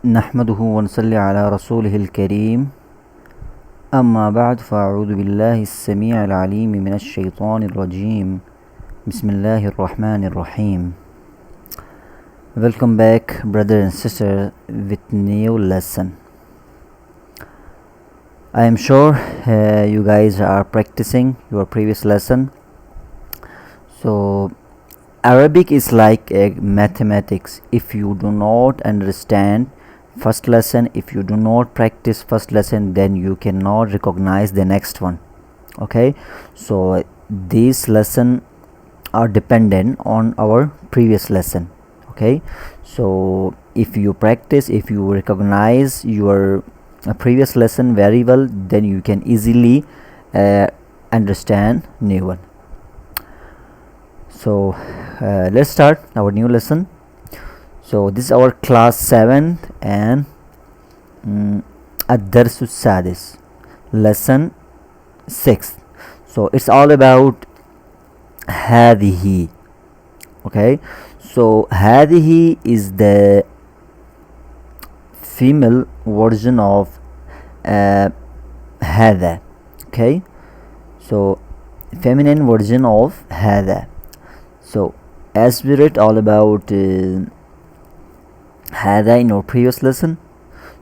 نحمده ونصلي على رسوله الكريم أما بعد فأعوذ بالله السميع العليم من الشيطان الرجيم بسم الله الرحمن الرحيم. Welcome back, brother and sister, with new lesson. I am sure you guys are practicing your previous lesson. So Arabic is like mathematics. If you do not understand first lesson, if you do not practice first lesson, then you cannot recognize the next one. Okay, so these lesson are dependent on our previous lesson. Okay, so if you practice, if you recognize your previous lesson very well, then you can easily understand new one. So let's start our new lesson. So this is our class 7 and الدرس السادس, lesson 6. So it's all about هذه. Okay, so هذه is the female version of هذا. Okay, so feminine version of هذا. So as we read all about هذا in our previous lesson,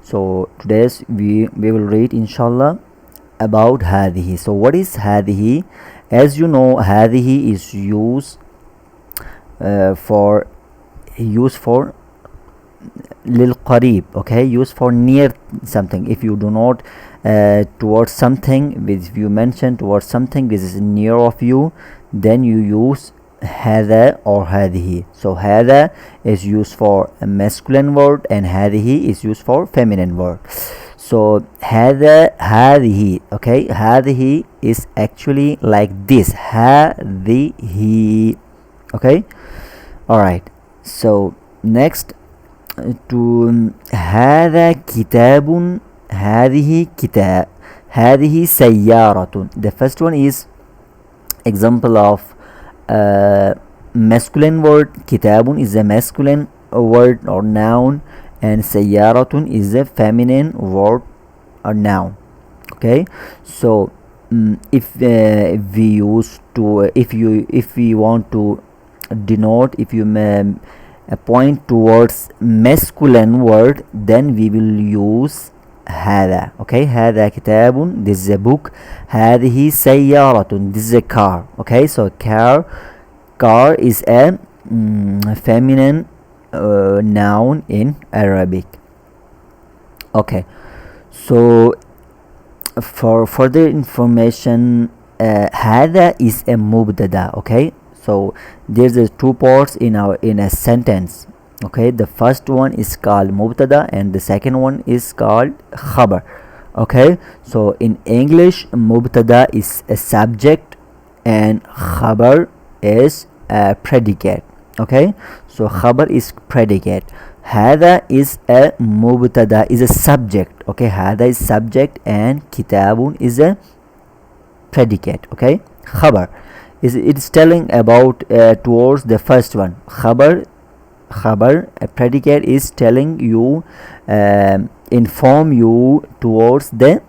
so today's we will read inshallah about هذه. So what is هذه? As you know, هذه is used for للقريب. Okay, used for near something. If you do not towards something, if you mention towards something which is near of you, then you use هذا or هذه. So هذا is used for a masculine word and هذه is used for feminine word. So هذه. Okay, هذه is actually like this, هذه. Okay, alright. So next to هذا كتاب, هذه كتاب, هذه سيارة. The first one is example of masculine word. kitabun is a masculine word or noun, and sayyaratun is a feminine word or noun. Okay, so if we want to denote, if you point towards masculine word, then we will use هذا. Okay, هذا كتاب, this is a book. هذه سيارة, this is a car. Okay, so car is a feminine noun in Arabic. Okay, so for further information, هذا is a mubtada. Okay, so there's two parts in a sentence. Okay, the first one is called mubtada and the second one is called khabar. Okay, so in English, mubtada is a subject and khabar is a predicate. Okay, so khabar is predicate. Hada is a mubtada, is a subject. Okay, hada is subject and kitabun is a predicate. Okay, khabar it's telling about towards the first one. Khabar, a predicate, is telling you, inform you towards the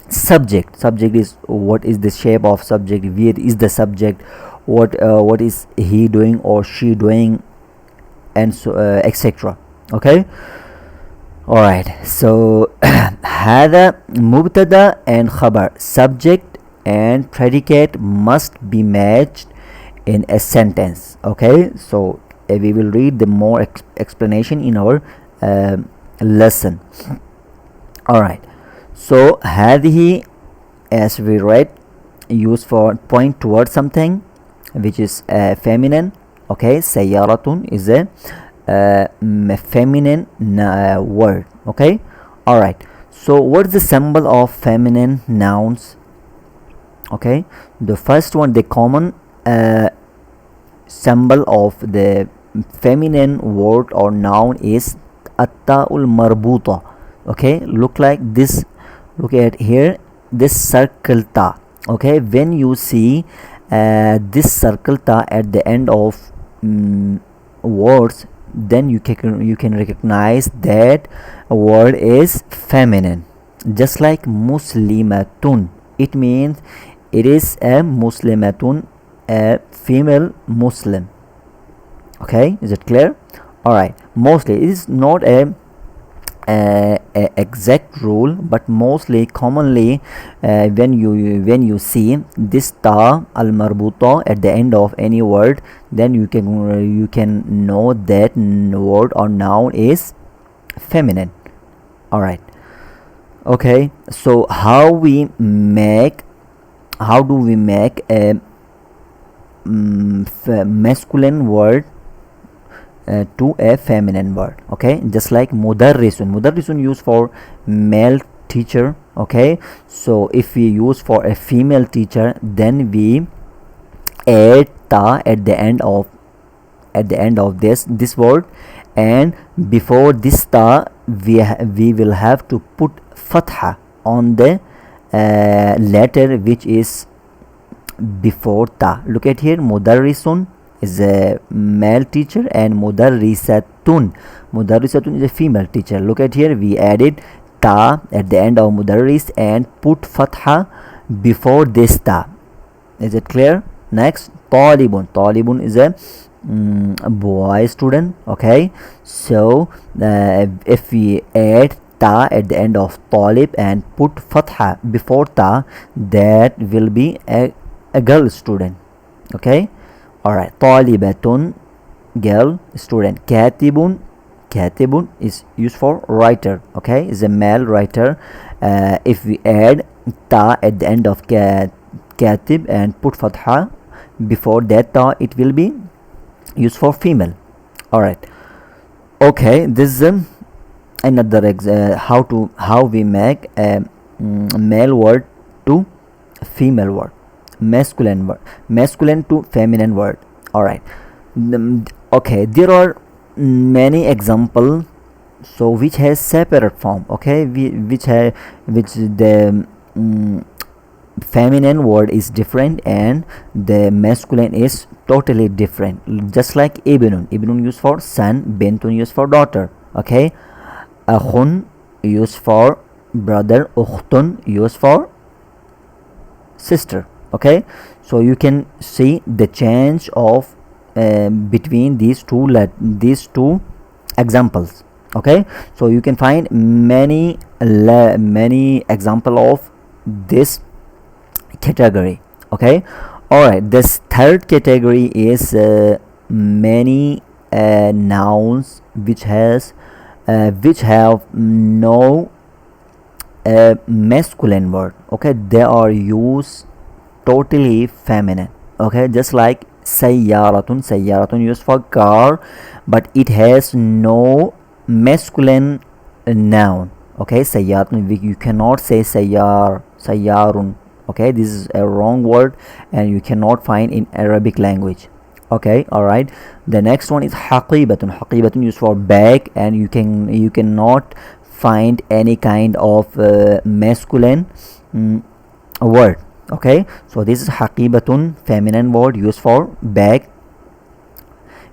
subject. Subject is what is the shape of subject, where is the subject, what is he doing or she doing, and so etc. Okay, alright. So هذا مبتدا and khabar, subject and predicate must be matched in a sentence. Okay, so we will read the more explanation in our lesson. Alright, so هذه, as we read, used for point towards something which is feminine. Okay, سيارة is a feminine word. Okay, alright. So what's the symbol of feminine nouns? Okay, the first one, the common symbol of the feminine word or noun is at-ta'ul marbuta. Okay, look like this, look at here, this circle ta. Okay, when you see this circle ta at the end of words, then you can recognize that word is feminine. Just like muslimatun, it means it is a muslimatun, a female Muslim. Okay, is it clear? All right, mostly it is not a exact rule, but mostly commonly when you see this ta al marbuta at the end of any word, then you can know that word or noun is feminine. All right, okay, so how do we make a masculine word to a feminine word? Okay, just like mudarrisun used for male teacher. Okay, so if we use for a female teacher, then we add ta at the end of this word, and before this ta we will have to put fatha on the letter which is before ta. Look at here, mudarrisun is a male teacher and mudarrisatun is a female teacher. Look at here, we added ta at the end of mudarris and put fatha before this ta. Is it clear? Next, talibun is a boy student. Okay, so if we add ta at the end of talib and put fatha before ta, that will be a girl student. Okay, all right, talibatun, girl student. Katibun is used for writer. Okay, is a male writer. If we add ta at the end of katib and put fatha before that ta, it will be used for female. All right, okay, this is another how we make a male word to female word, masculine to feminine word. All right, okay, there are many examples so which has separate form. Okay, which the feminine word is different and the masculine is totally different. Just like ibnun used for son, bintun used for daughter. Okay, akhun used for brother, ukhtun used for sister. Okay, so you can see the change of between these two examples. Okay, so you can find many example of this category. Okay, all right, this third category is many nouns which have no masculine word. Okay, they are used totally feminine. Okay, just like sayyaratun used for car, but it has no masculine noun. Okay, sayyaratun, you cannot say sayyarun. Okay, this is a wrong word and you cannot find in Arabic language. Okay, all right, the next one is haqibatun used for bag, and you cannot find any kind of masculine word. Okay, so this is haqibatun, feminine word used for bag.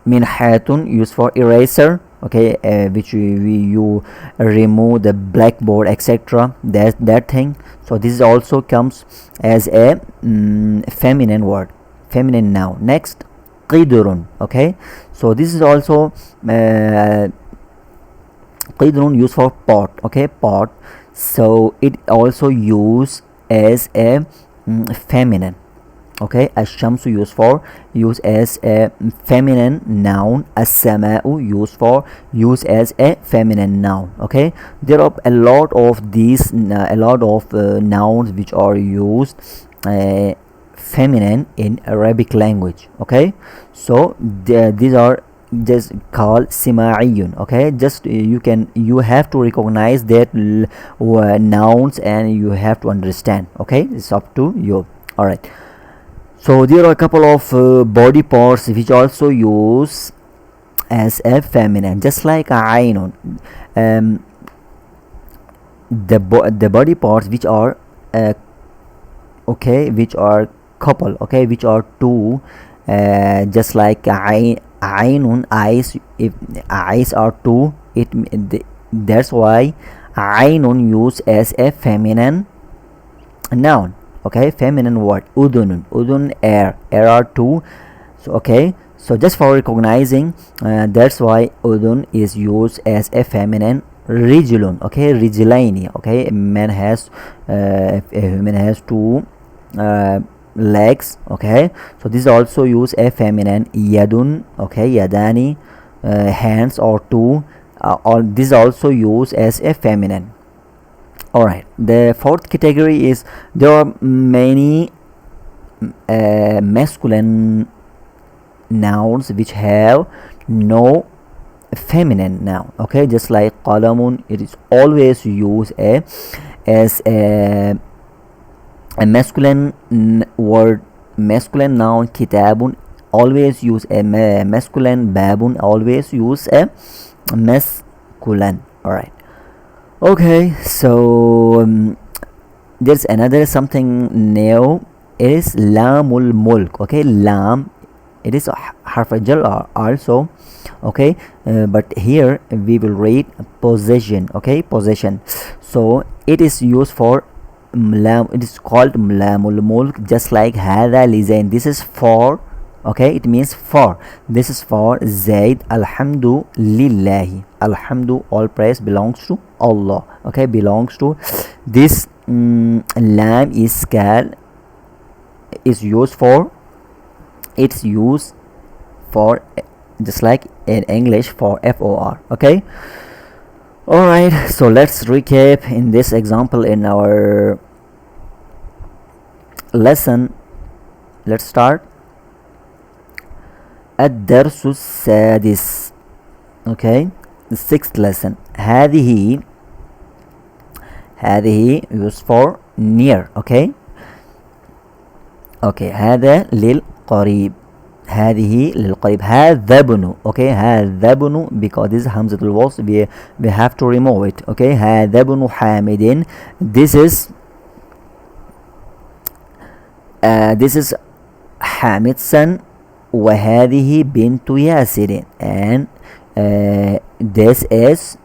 Minhatun used for eraser. Okay, which you remove the blackboard, etc. that thing. So this also comes as a feminine word, feminine noun. Next, qidrun. Okay, so this is also qidrun used for pot. Okay, pot, so it also used as a feminine. Okay, ash-shamsu used as a feminine noun. As-sama'u used as a feminine noun. Okay, there are a lot of these nouns which are used feminine in Arabic language. Okay, so these are just called sima'iyun. Okay, just you have to recognize that nouns and you have to understand. Okay, it's up to you. All right, so there are a couple of body parts which also use as a feminine, just like ainun. The body parts which are which are couple. Okay, which are two, just like Ainun, eyes. If eyes are two, that's why Ainun used as a feminine noun. Okay, feminine word. Udunun, udun, air are two. So okay, so just for recognizing, that's why udun is used as a feminine. Rijlun, okay, rijlaini. Okay, a man has a human has two legs. Okay, so this is also use a feminine. Yadun, okay, yadani, hands or two, or this also used as a feminine. All right, the fourth category is there are many masculine nouns which have no feminine noun. Okay, just like qalamun, it is always used as a masculine word, masculine noun. Kitabun always use a masculine. Babun always use a masculine. All right, okay, so there's another something new. It is lamul mulk. Okay, lam, it is a harf jar also. Okay, but here we will read possession. Okay, possession, so it is used for lam. It is called lamul mulk, just like hada li zain. This is for, okay, it means for. This is for Zaid. Alhamdu lillahi. Alhamdu, all praise belongs to Allah. Okay, belongs to this. Lam is called, is used for, it's used for, just like in English for for. Okay, all right, so let's recap in this example in our lesson. Let's start. الدرس السادس. Okay, the sixth lesson. هذه used for near. Okay, okay, هذا للقريب. هذه للقريب. هذا ابن. Okay, هذا ابن, because this is Hamzatul Wasl, we have to remove it. Okay, هذا ابن حامد. This is Hamid's son. وهذه بنت ياسر, and this is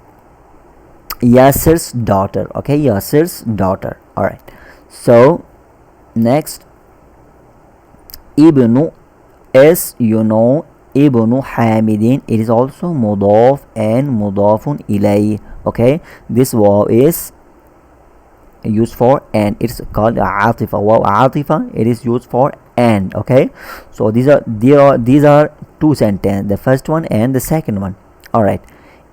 Yasir's daughter. Okay, Yasir's daughter. All right, so next, Ibnu is, you know, Ibnu Hamidin, it is also mudaf and mudafun ilay. Okay, this waw is used for and, it's called atifa. Waw atifa, it is used for and. Okay, so these are two sentences, the first one and the second one. All right,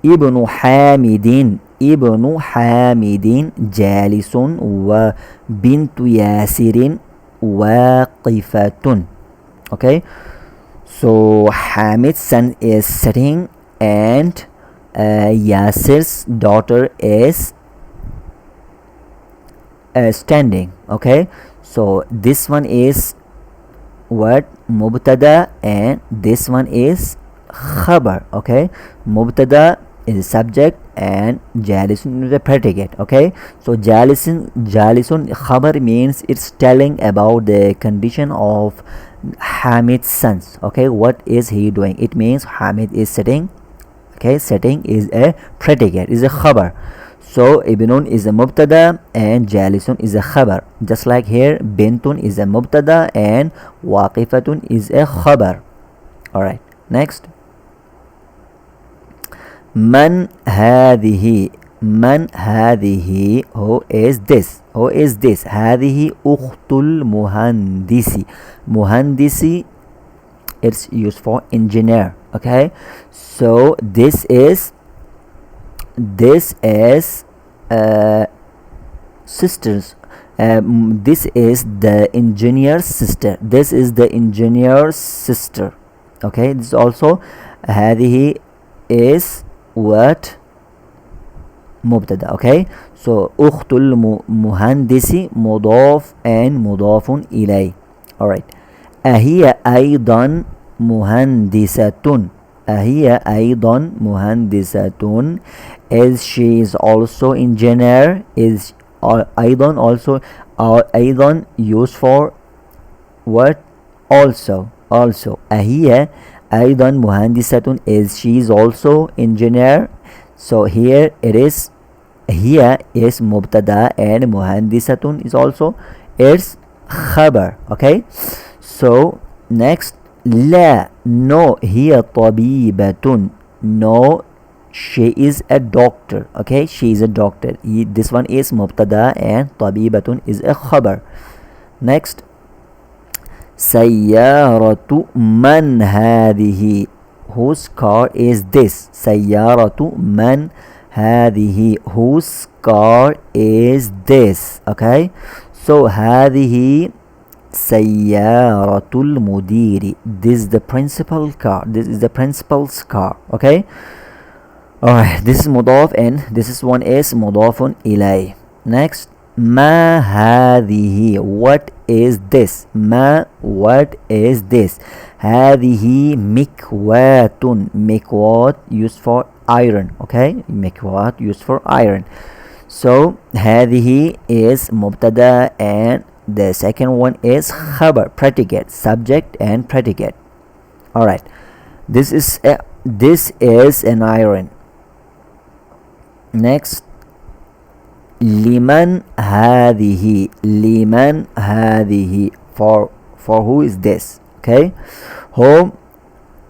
Ibnu Hamidin, Ibnu Hamidin jalisun wa bintu Yasirin waqifatun. Okay, so Hamid's son is sitting and Yasir's daughter is standing. Okay, so this one is what? Mubtada, and this one is khabar. Okay, mubtada is the subject and jalisun is the predicate. Okay, so jalisun khabar means it's telling about the condition of Hamid's sons. Okay, what is he doing? It means Hamid is sitting. Okay, sitting is a predicate, is a khabar. So ibnun is a mubtada and jalisun is a khabar, just like here bintun is a mubtada and waqifatun is a khabar. All right, next, man hadhihi. Man hadhihi, who is this? Who is this? Hadhihi ukhtul muhandisi. Muhandisi, it's used for engineer. Okay, so this is sisters. This is the engineer's sister. This is the engineer's sister. Okay, this also هذه is what? مبتدا. Okay, so أخت المهندس مضاف and مضاف إليه. Alright, أهي أيضا مهندسة. أهي أيضا مهندسة, is she is also engineer. Is أيضا also, أيضا used for what? Also. أهي أيضا مهندسة is she is also engineer. So here it is, here is مبتدا and مهندسة is also its خبر. Okay, so next لا no هي طبيبة. No, she is a doctor. Okay, she is a doctor. This one is مبتدا and طبيبة is a خبر. Next سيارة من هذه. Whose car is this? سيارة من هذه. Whose car is this? Okay, so هذه سيارة المدير. This is the principal car. This is the principal's car. Okay, alright, this is مضاف and this is one is مضاف إليه. Next ما هذه. What is this? ما, what is this? هذه مكواة. مكواة used for iron. Okay, مكواة used for iron. So هذه is مبتدا and the second one is خبر, predicate, subject and predicate. Alright, this is an iron. Next لمن هذه. لمن هذه, for who is this? Okay, whom,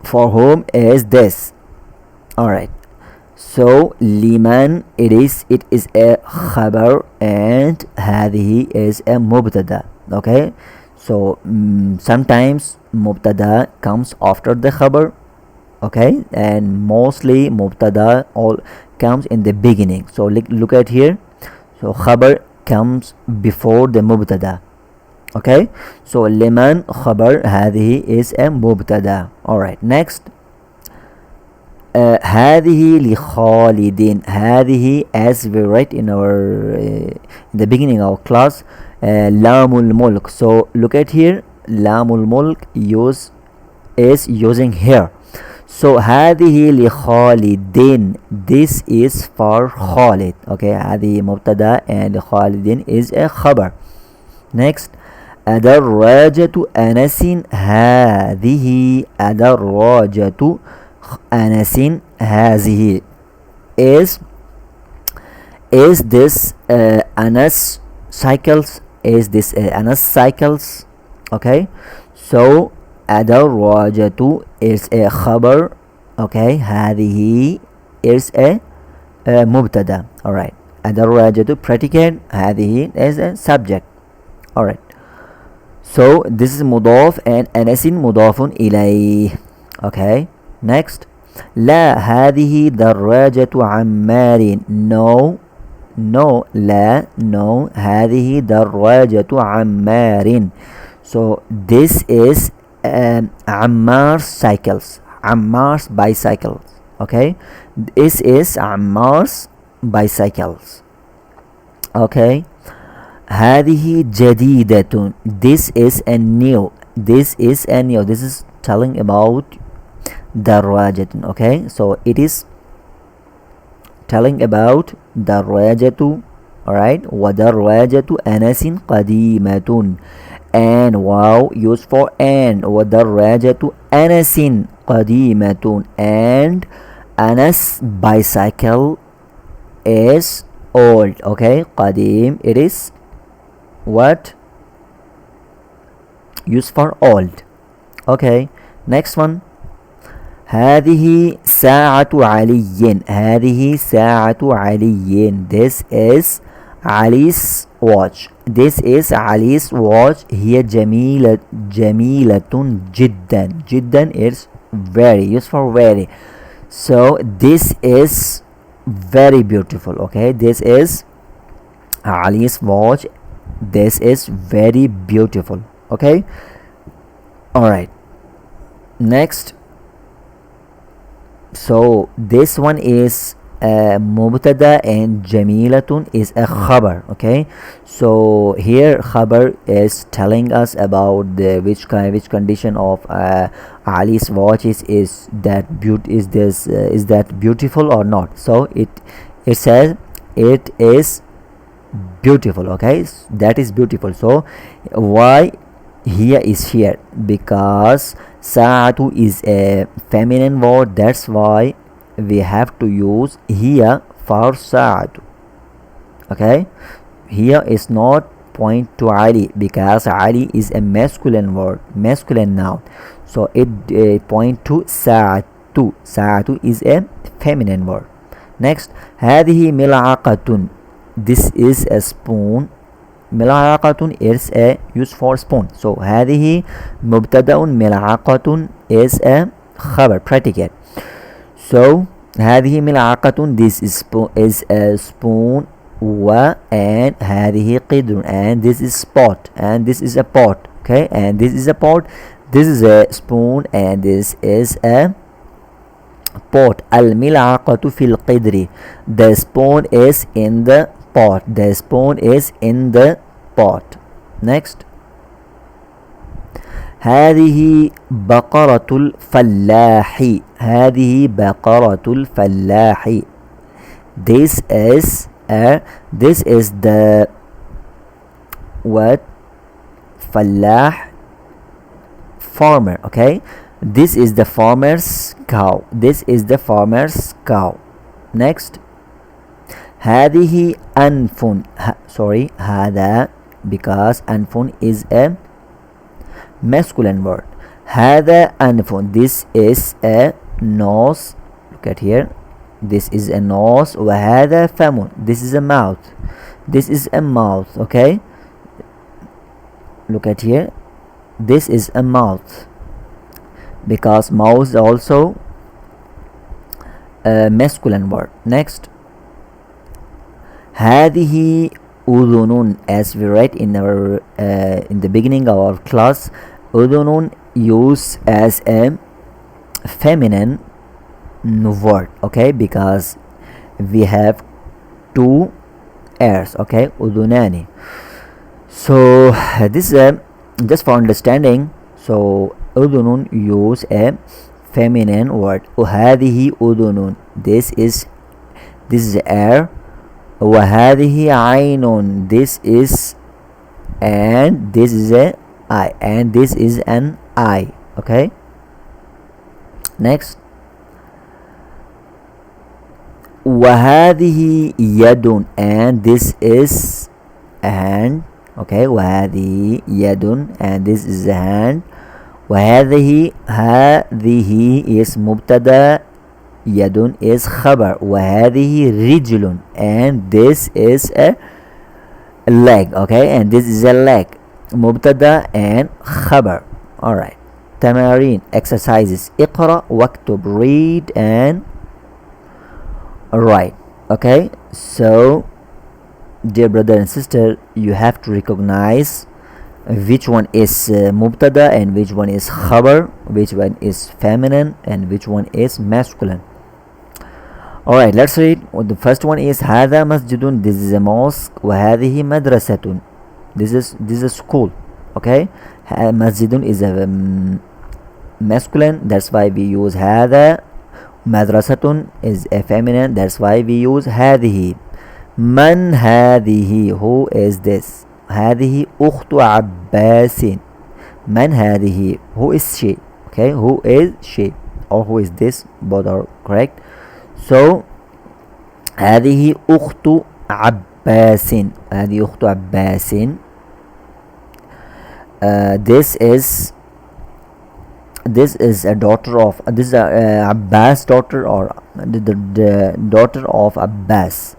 for whom is this? Alright, so لمن it is a خبر and هذه is a مبتدا. Okay, so sometimes مبتدا comes after the خبر. Okay, and mostly مبتدا all comes in the beginning. So look at here, so خبر comes before the مبتدا. Okay, so لمن خبر, هذه is a مبتدا. Alright, next هذه لخالد. هذه, as we read in our in the beginning of our class, لام الملك. So look at here, لام الملك is using here. So هذه لخالد, this is for Khalid. Okay, هذه مبتدا and خالد is a خبر. Next أدراجة أنس. هذه أدراجة أنس. هذه is this Anas cycles? Is this Anas cycles? Okay, so أدراجة is a خبر. Okay, هذه is a مبتدا. Alright, أدراجة predicate, هذه is a subject. Alright, so this is مضاف and أنس مضاف إليه. Okay, next لا هذه دراجة عمار. No, لا, no, هذه دراجة عمار. So this is Ammar's cycles, Ammar's bicycles. Okay, this is Ammar's bicycles. Okay, هذه جديدة. This is a new. This is telling about دراجة. Okay, so it is telling about دراجة. Alright, ودراجة أنس قديمة. And wow used for and. ودراجة أنس قديمة. And Anas bicycle is old. Okay, قديم, it is what? Used for old. Okay, next one هذه ساعة علي. هذه ساعة علي. This is Ali's watch. This is Ali's watch. هي جميلة جدا. جدا is very, used for very. So this is very beautiful. Okay, this is Ali's watch. This is very beautiful. Okay, alright, next. So this one is مبتدا and جميلة is a خبر. Okay, so here خبر is telling us about the which condition of Ali's watch is that beautiful or not. So it says it is beautiful. Okay, that is beautiful. So why here is here? Because Sa'atu is a feminine word, that's why we have to use here for sa'atu. Okay, here is not point to Ali because Ali is a masculine word, masculine noun, so it point to sa'atu. Sa'atu is a feminine word. Next, هذه ملعقة, this is a spoon. ملعقة is a use for spoon, so هذه مبتدأ ملعقة is a خبر predicate. So هذه ملعقة, this is a spoon, and هذه قدر, and this is spot, and this is a pot. Okay, and this is a pot, this is a spoon, and this is a pot. الملعقة في القدر, the spoon is in the pot, the spoon is in the pot. Next, هذه بقرة الفلاح, هذه بقرة الفلاح, this is the what? فلاح, farmer. Okay, this is the farmer's cow, this is the farmer's cow. Next, هذه أنف, sorry, هذا, because أنف is a masculine word. هذا أنف, this is a nose, look at here, this is a nose. وهذا فم, this is a mouth, this is a mouth. Okay, look at here, this is a mouth because mouth is also a masculine word. Next, هذه أذن, as we read in our in the beginning of our class, أذن used as a feminine word. Okay, because we have two ears. Okay, أذنان. So this is just for understanding. So أذن use a feminine word. وهذه أذن, this is air. وهذه عين, this is, and this is a eye, and this is an eye. Okay, next, وهذه يد, and this is a hand. Okay, وهذه يد, and this is a hand. وهذه is مبتدا, يد is خبر. وهذه رجل, and this is a leg. Okay, and this is a leg, مبتدا and خبر. Alright, تمارين, exercises. اقرأ واكتب, read and write. Okay, so dear brother and sister, you have to recognize which one is mubtada and which one is khabar, which one is feminine and which one is masculine. Alright, let's read. The first one is هذا مسجد, this is a mosque. وهذه مدرسة, this is a school. Okay, مسجد is a masculine, that's why we use هذا. مدرسة is a feminine, that's why we use هذه. من هذه, who is this? هذه أخت عباس. من هذه, who is she? Okay, who is she or who is this, both are correct. So هذه أخت عباس, هذه أخت عباس. This is a daughter of, this is a Abbas daughter, or the daughter of Abbas.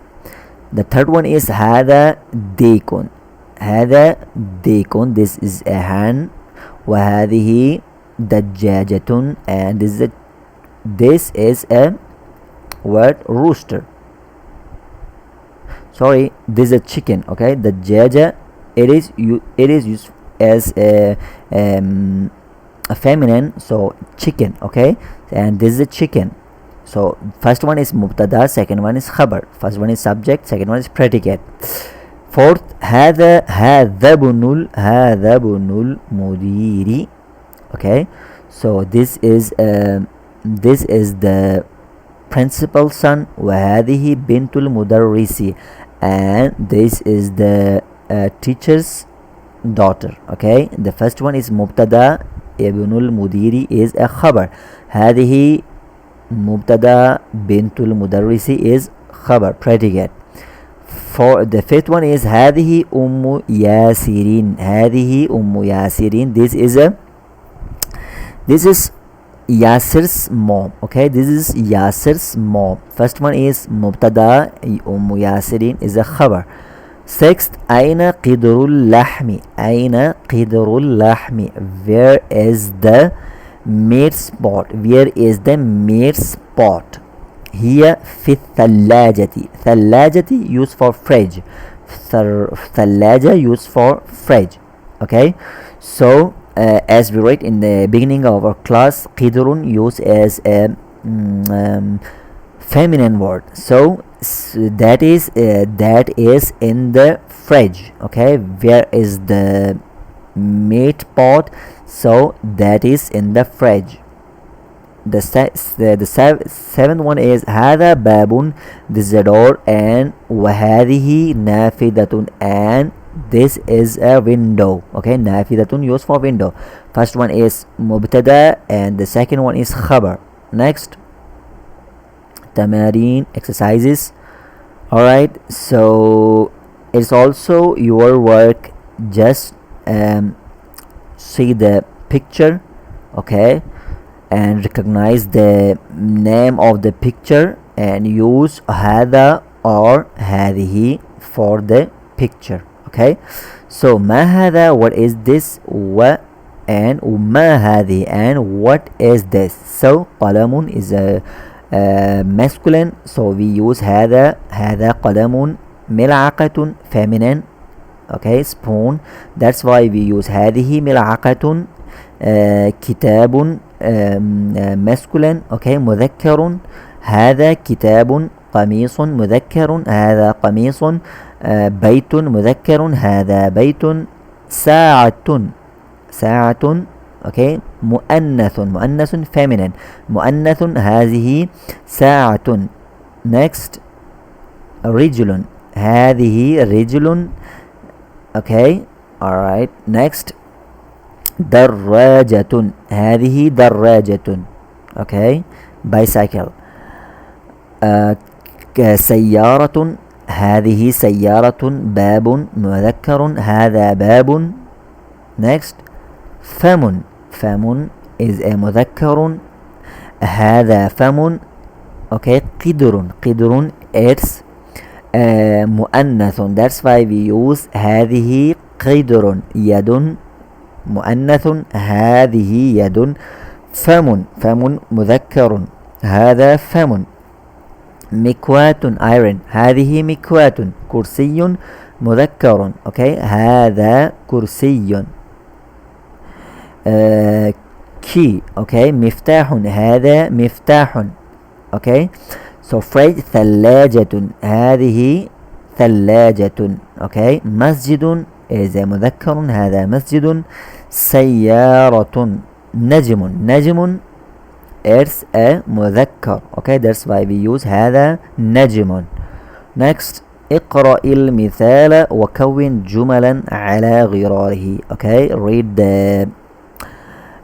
The third one is هذا ديكون, هذا ديكون, this is a hen. وهذه دجاجة, and this is a word, rooster. Sorry, this is a chicken. Okay, دجاجة, it is used as a feminine, so chicken. Okay, and this is a chicken. So first one is mubtada, second one is khabar. First one is subject, second one is predicate. Fourth, هذا بن المدير. Okay, so this is the principal's son. وهذه بنت المدرس, and this is the teacher's daughter. Okay, the first one is mubtada, ابن المدير is a خبر. هذه مبتدا بنت المدرس is خبر predicate. For the fifth one is هذه أم ياسرين. هذه أم ياسرين. This is Yasir's mom. Okay, this is Yasir's mom. First one is مبتدا أم ياسرين is a خبر. Sixth, أين قدر اللحم. أين قدر اللحم. Where is the meat spot. Where is the meat spot. هي في الثلاجة. ثلاجة used for fridge. ثلاجة used for fridge. Okay, so as we read in the beginning of our class, قدر used as a feminine word, so that is in the fridge. Okay, where is the meat pot, so that is in the fridge. The seventh one is هذا باب, this is a door, and وهذه نافذة, and this is a window. Okay, نافذة used for window. First one is مبتدا and the second one is خبر. Next, تمارين, exercises. Alright, so it's also your work, just see the picture, okay, and recognize the name of the picture and use هذا or هذه for the picture. Okay, so ما هذا, what is this, and وما هذه, and what is this. So قلم is a masculine, so we use هذا قلم. ملعقة feminine, okay, spoon, that's why we use هذه ملعقة. كتاب masculine, okay, مذكر. هذا كتاب. قميص مذكر. هذا قميص. بيت مذكر. هذا بيت. ساعة okay, مؤنث feminine. مؤنث. هذه ساعة. Next, رجل. هذه رجل. Okay, alright. Next, دراجة. هذه دراجة. Okay, bicycle. سيارة. هذه سيارة. باب مذكر. هذا باب. Next, فم is a مذكر. هذا فم. Okay, قدر it's مؤنث, that's why we use هذه قدر. يد مؤنث. هذه يد. فم مذكر. هذا فم. مكواة iron. هذه مكواة. كرسي مذكر. okay, هذا كرسي. key, okay, مفتاح. هذا مفتاح. okay, so phrase ثلاجة. هذه ثلاجة. okay, مسجد is a مذكر. هذا مسجد. سيارة. نجم it's a مذكر. okay, that's why we use هذا نجم. Next, اقرأ المثال وكون جملا على غراره. okay, read the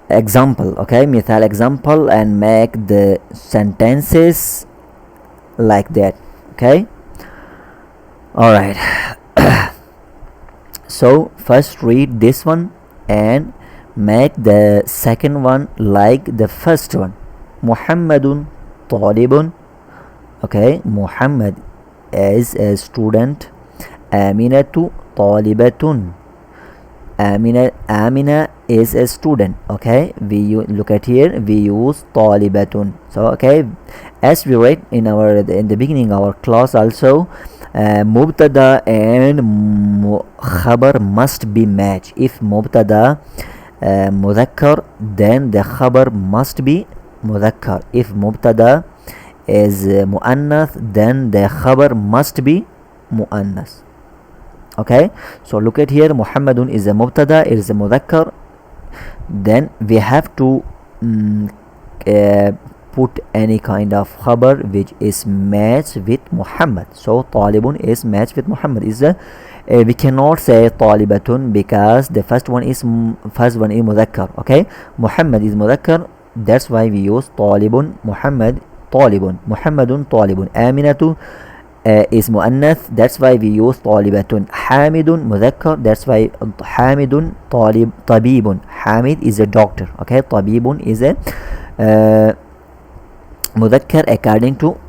example. okay, مثال example and make the sentences like that. okay, alright. So first read this one and make the second one like the first one. محمد طالب. okay, محمد is a student. آمنة طالبة. آمنة is a student. okay, look at here, we use طالبة. so okay, as we read in the beginning of our class also, مبتدا and خبر must be matched. If مبتدا مذكر, then the خبر must be مذكر. If مبتدا is مؤنث, then the خبر must be مؤنث. okay, so look at here, محمد is a مبتدا, it is a مذكر. Then we have to put any kind of khabar which is matched with Muhammad. So talibun is matched with Muhammad. Is a we cannot say talibatun because the first one is mudhakkar. Okay, Muhammad is mudhakkar, that's why we use talibun. Muhammad talibun, Muhammadun talibun. Aminatu is muannath, that's why we use talibatun. Hamidun mudhakkar, that's why hamidun tabibun. Hamid is a doctor. Okay, tabibun is a mudhakkar according to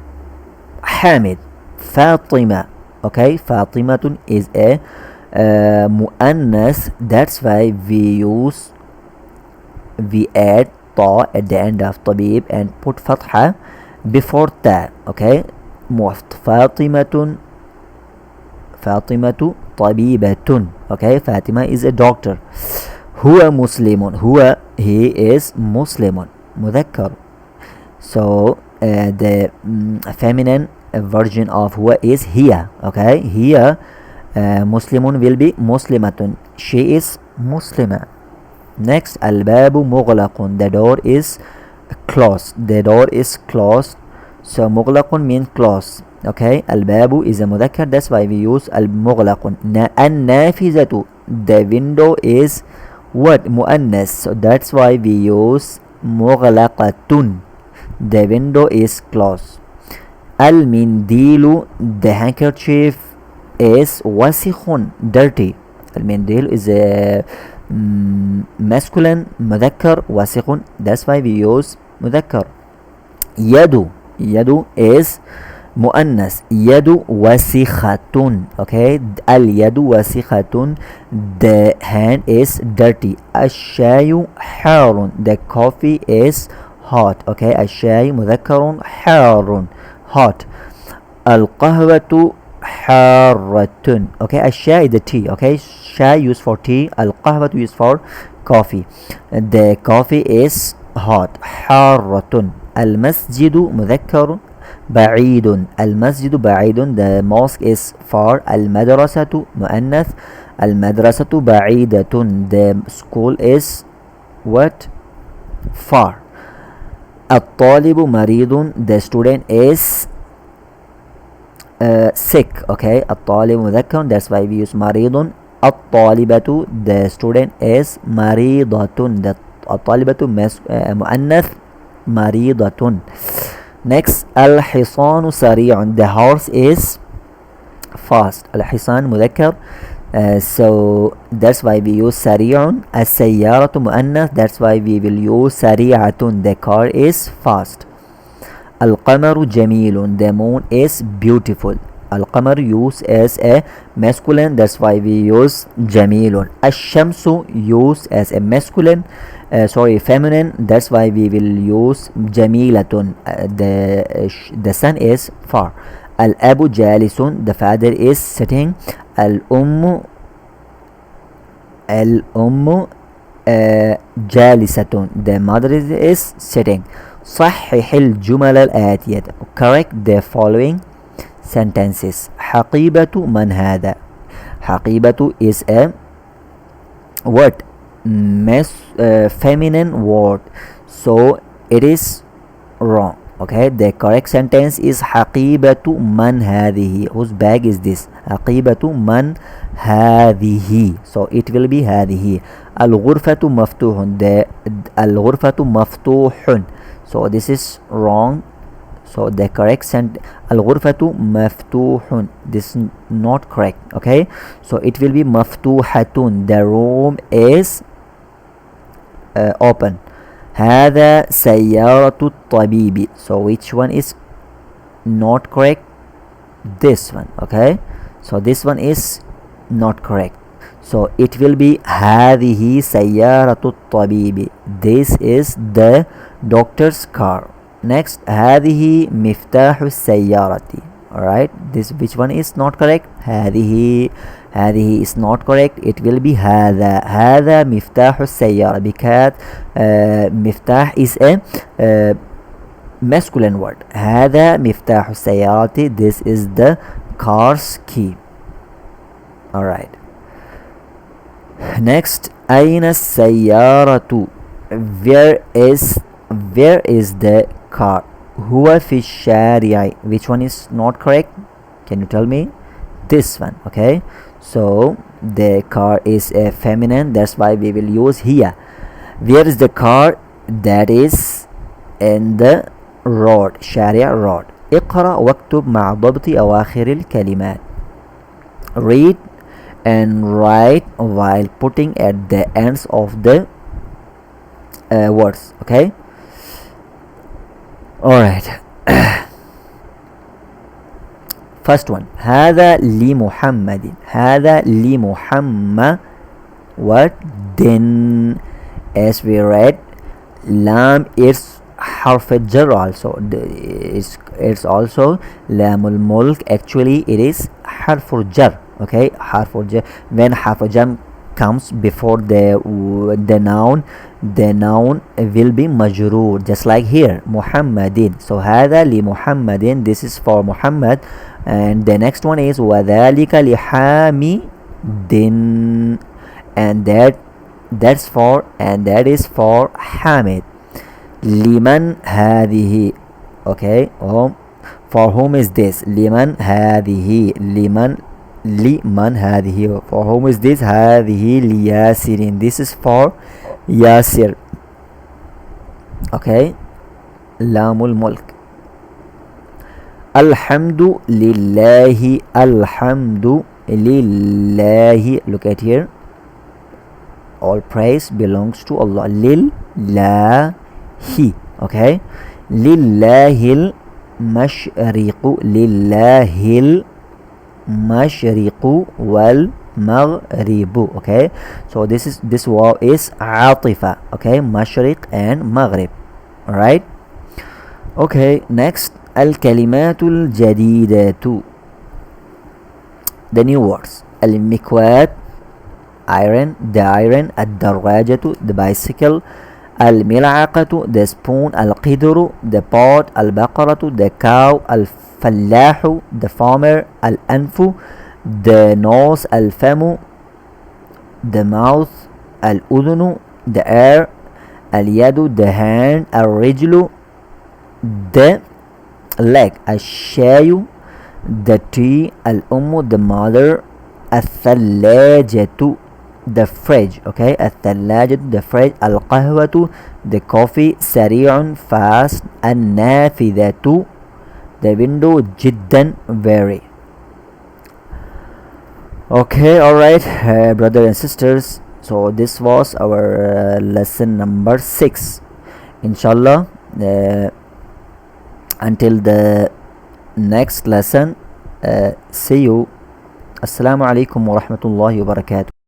Hamid. Fatima, okay, Fatimatun is a muannas, that's why we add ta at the end of tabib and put fatha before ta. Okay, Fatimatu tabibatun. Okay, Fatima is a doctor. Huwa muslimun, huwa he is muslimun, mudhakkar. So the feminine version of huwa is hiya. Okay, hiya muslimun will be muslimatun, she is muslima. Next, al-babu mughlaqun, the door is closed, the door is closed. So mughlaqun means closed. Okay, al-babu is a mudhakkar, that's why we use al-mughlaqun. An-nafizatu, the window is what? Muannas, so that's why we use mughlaqatun, the window is closed. Al-mindilu, the handkerchief is wasikhun, dirty. Al-mindil is a masculine mudhakkar, wasikhun, that's why we use mudhakkar. Yadu, yadu is muannas, yadu wasikhatun. Okay, al yadu wasikhatun, the hand is dirty. Ash-shayu harun, the coffee is hot. Okay, ash-shayu mudhakkarun, harun, hot. Al-qahwatu harratun. Okay, ash-shay is the tea. Okay, shay used for tea, al-qahwatu used for coffee. The coffee is hot, harratun. Al-masjidu mudhakkarun, ba'idun, al-masjidu ba'idun, the mosque is far. Al-madrasatu muannath, al-madrasatu ba'idatun, the school is what? Far. At-talibu maridun, the student is sick. Okay, at-talibu mudhakkar, that's why we use maridun. At-talibatu, the student is maridatun, the at-talibatu muannath, maridatun. Next, al-hisanu sari'un, the horse is fast. Al-hisan mudhakkar, so that's why we use sari'un. As-sayyaratu muannath, that's why we will use sari'atun, the car is fast. Al-qamaru jamilun, the moon is beautiful. Al-qamar used as a masculine, that's why we use jamilun. Ash-shamsu used as a masculine, feminine, that's why we will use jamilatun. The sun is far. Al-abu jalisun, the father is sitting. Al-ummu jalisatun, the mother is sitting. صحح الجمل الآتية, correct the following sentences. حقيبة من هذا, حقيبة is a what? Feminine word, so it is wrong. Okay, the correct sentence is حقيبة من هذه, whose bag is this? حقيبة من هذه, so it will be هذه. الغرفة مفتوح, the الغرفة مفتوح, so this is wrong. So the correct sentence, al-ghurfatu maftuhun, this is not correct. Okay, so it will be maftuhatun, the room is open. Hada sayyaratu tabibi, so which one is not correct? This one. Okay, so this one is not correct, so it will be hadihi sayyaratu tabibi, this is the doctor's car. Next, هذه مفتاح السيارة. Alright, this which one is not correct? هذه is not correct. It will be هذا مفتاح السيارة, because مفتاح is a masculine word. هذا مفتاح السيارة, this is the car's key. Alright. Next, أين السيارة? Where is the car. هو في الشارع. Which one is not correct? Can you tell me? This one. Okay, so the car is a feminine, that's why we will use here. Where is the car? That is in the road. شارع road. اقرأ واكتب مع ضبط أواخر الكلمات. Read and write while putting at the ends of the words. Okay, alright. First one, هذا لمحمد. هذا لمحمد. What? Then, as we read, lam is حرف الجر also. It's also لام الملك. Actually, it is حرف الجر. Okay, حرف الجر. When حرف الجر comes before the noun will be majroor, just like here محمد. So هذا لمحمد. This is for Muhammad. And the next one is وذلك لحامد. And that is for Hamid. لمن هذه. Okay, for whom is this? لمن هذه. لمن هذه. For whom is this? هذه لياسر. This is for Yasir. Okay, لام الملك. الحمد لله. الحمد لله. Look at here. All praise belongs to Allah. Lillahi. Okay, لله المشرق. لله المشرق والمغرب. Okay, so this waw is عاطفة. Okay, مشرق and مغرب. Alright. Okay, next, الكلمات الجديدة. The new words. المكواة, iron, the iron. الدراجة, the bicycle. الملعقة, the spoon. القدر, the pot. البقرة, the cow. الفلاح, the farmer. الأنف, the nose. الفم, the mouth. الأذن, the ear. اليد, the hand. الرجل, the leg. الشاي, the tea. الأم, the mother. الثلاجة, the fridge. Okay, الثلاجة, the fridge. القهوة, the coffee. سريع, fast. النافذة, the window. جدا, very. Okay, alright, brothers and sisters, so this was our lesson number 6. Inshallah, until the next lesson, see you. Assalamu alaikum wa rahmatullahi wa barakatuh.